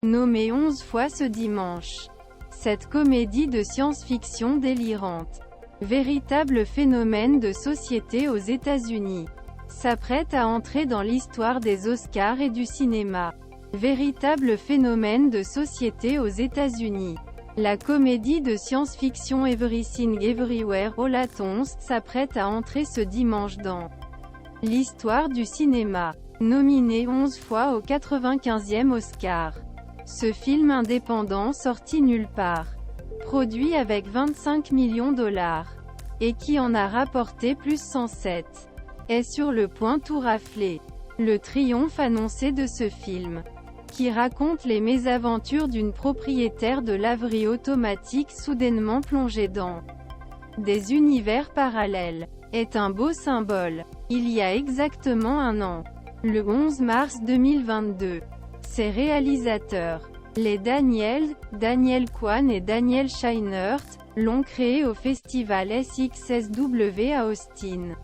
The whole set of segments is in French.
Nommée 11 fois ce dimanche. Cette comédie de science-fiction délirante, véritable phénomène de société aux États-Unis, s'apprête à entrer dans l'histoire des Oscars et du cinéma. Véritable phénomène de société aux États-Unis. La comédie de science-fiction Everything Everywhere All at Once s'apprête à entrer ce dimanche dans l'histoire du cinéma. Nominé 11 fois au 95e Oscar. Ce film indépendant sorti nulle part, produit avec 25 millions $, et qui en a rapporté plus 107, est sur le point tout rafler. Le triomphe annoncé de ce film, qui raconte les mésaventures d'une propriétaire de laverie automatique soudainement plongée dans des univers parallèles, est un beau symbole. Il y a exactement un an, le 11 mars 2022, ses réalisateurs, les Daniel Kwan et Daniel Scheinert, l'ont créé au festival SXSW à Austin,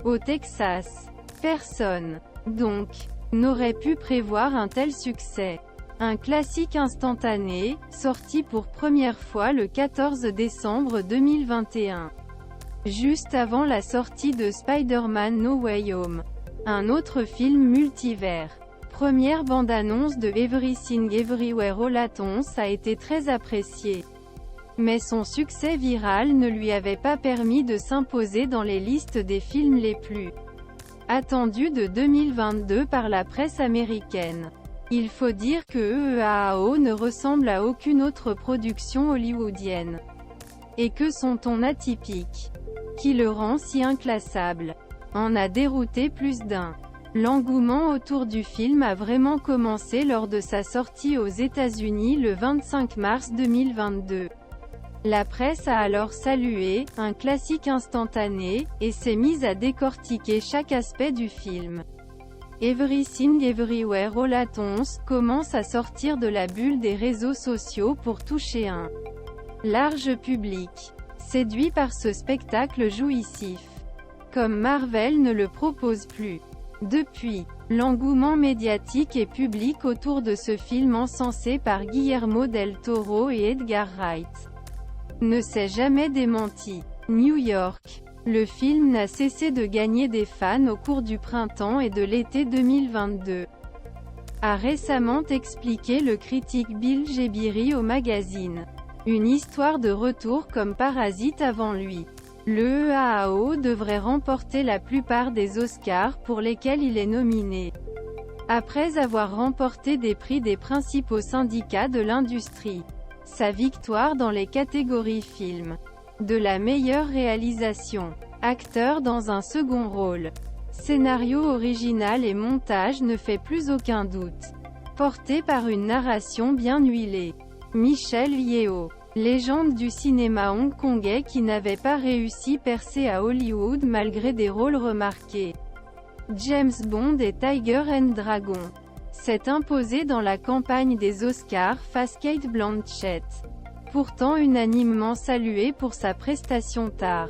au Texas. Personne, donc, n'aurait pu prévoir un tel succès. Un classique instantané, sorti pour première fois le 14 décembre 2021. Juste avant la sortie de Spider-Man No Way Home. Un autre film multivers. Première bande-annonce de Everything Everywhere All at Once a été très appréciée. Mais son succès viral ne lui avait pas permis de s'imposer dans les listes des films les plus attendus de 2022 par la presse américaine. Il faut dire que EAO ne ressemble à aucune autre production hollywoodienne. Et que son ton atypique, qui le rend si inclassable, en a dérouté plus d'un. L'engouement autour du film a vraiment commencé lors de sa sortie aux États-Unis le 25 mars 2022. La presse a alors salué, un classique instantané, et s'est mise à décortiquer chaque aspect du film. Everything Everywhere All at Once commence à sortir de la bulle des réseaux sociaux pour toucher un large public, séduit par ce spectacle jouissif. Comme Marvel ne le propose plus. Depuis, l'engouement médiatique et public autour de ce film encensé par Guillermo del Toro et Edgar Wright ne s'est jamais démenti. New York. Le film n'a cessé de gagner des fans au cours du printemps et de l'été 2022. A récemment expliqué le critique Bill Gebiri au magazine. Une histoire de retour comme Parasite avant lui. Le EAO devrait remporter la plupart des Oscars pour lesquels il est nominé, après avoir remporté des prix des principaux syndicats de l'industrie. Sa victoire dans les catégories film, de la meilleure réalisation, acteur dans un second rôle, scénario original et montage ne fait plus aucun doute. Porté par une narration bien huilée. Michelle Yeoh, légende du cinéma hongkongais qui n'avait pas réussi percer à Hollywood malgré des rôles remarqués. James Bond et Tiger and Dragon s'est imposé dans la campagne des Oscars face Cate Blanchett. Pourtant unanimement saluée pour sa prestation tard.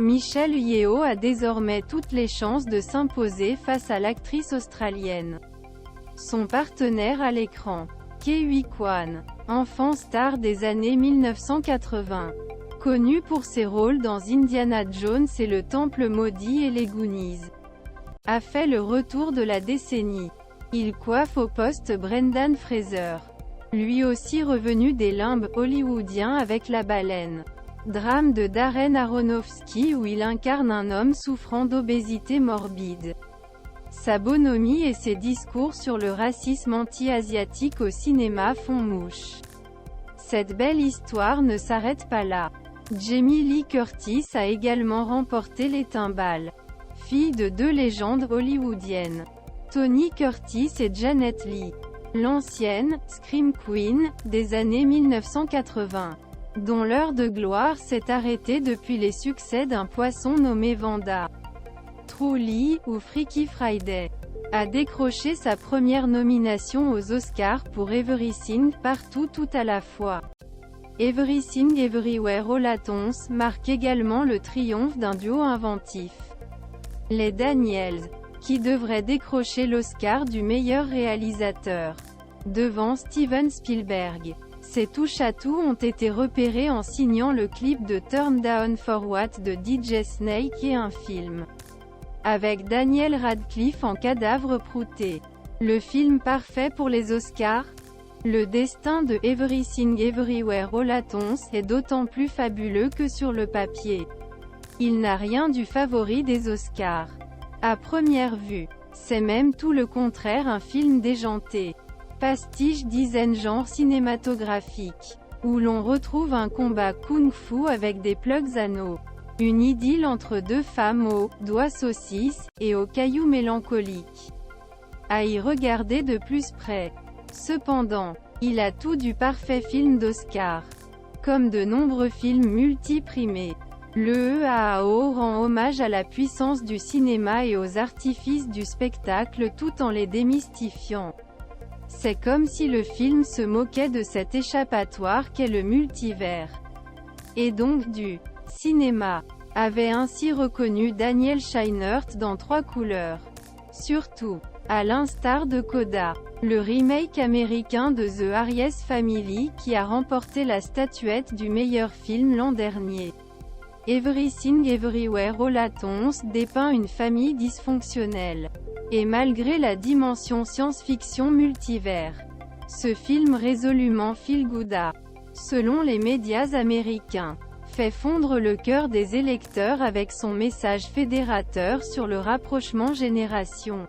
Michelle Yeoh a désormais toutes les chances de s'imposer face à l'actrice australienne. Son partenaire à l'écran, Ke Huy Quan, enfant star des années 1980. Connu pour ses rôles dans Indiana Jones et le Temple maudit et les Goonies, a fait le retour de la décennie. Il coiffe au poste Brendan Fraser, lui aussi revenu des limbes hollywoodiens avec La Baleine. Drame de Darren Aronofsky où il incarne un homme souffrant d'obésité morbide. Sa bonhomie et ses discours sur le racisme anti-asiatique au cinéma font mouche. Cette belle histoire ne s'arrête pas là. Jamie Lee Curtis a également remporté les timbales. Fille de deux légendes hollywoodiennes, Tony Curtis et Janet Leigh. L'ancienne, Scream Queen, des années 1980, dont l'heure de gloire s'est arrêtée depuis les succès d'un poisson nommé Vanda, Truly, ou Freaky Friday, a décroché sa première nomination aux Oscars pour Everything, Partout Tout à la fois. Everything Everywhere All at Once marque également le triomphe d'un duo inventif. Les Daniels, qui devraient décrocher l'Oscar du meilleur réalisateur. devant Steven Spielberg. Ces touches-à-tout ont été repérés en signant le clip de Turn Down for What de DJ Snake et un film avec Daniel Radcliffe en cadavre prouté. Le film parfait pour les Oscars? Le destin de Everything Everywhere All at Once est d'autant plus fabuleux que sur le papier, il n'a rien du favori des Oscars. À première vue, c'est même tout le contraire, un film déjanté, pastiche genre cinématographique, où l'on retrouve un combat kung-fu avec des plugs anneaux, une idylle entre deux femmes aux doigts saucisses et aux cailloux mélancoliques. À y regarder de plus près. Cependant, il a tout du parfait film d'Oscar. Comme de nombreux films multi-primés, le EAO rend hommage à la puissance du cinéma et aux artifices du spectacle tout en les démystifiant. C'est comme si le film se moquait de cet échappatoire qu'est le multivers. Et donc du cinéma, avait ainsi reconnu Daniel Scheinert dans 3 couleurs. Surtout, à l'instar de Coda, le remake américain de The Aries Family qui a remporté la statuette du meilleur film l'an dernier. Everything Everywhere All at Once dépeint une famille dysfonctionnelle. Et malgré la dimension science-fiction multivers, ce film résolument feel-gooda, selon les médias américains, fait fondre le cœur des électeurs avec son message fédérateur sur le rapprochement génération.